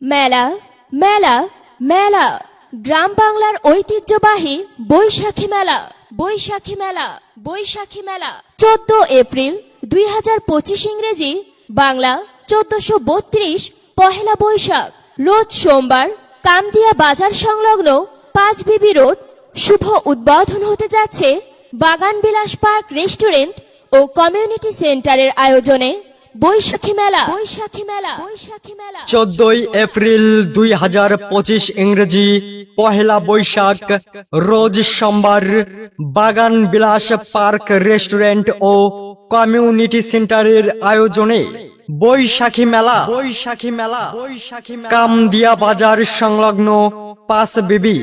মেলা মেলা মেলা গ্রাম বাংলার ঐতিহ্যবাহী বৈশাখী মেলা বৈশাখী মেলা বৈশাখী মেলা 14 এপ্রিল 2025 ইংরেজি বাংলা 1432 পহেলা বৈশাখ রোজ সোমবার কামদিয়া বাজার সংলগ্ন 5 বিবি রোড শুভ উদ্বোধন হতে যাচ্ছে বাগান বিলাস পার্ক রেস্টুরেন্ট ও কমিউনিটি সেন্টারের আয়োজনে বৈশাখী মেলা বৈশাখী মেলা বৈশাখী মেলা 14 এপ্রিল 2025 ইংরেজি পহেলা বৈশাখ রোজ সোমবার বাগান বিলাস পার্ক রেস্টুরেন্ট ও কমিউনিটি সেন্টারের আয়োজনে বৈশাখী মেলা কামদিয়া বাজার সংলগ্ন 5 বিবি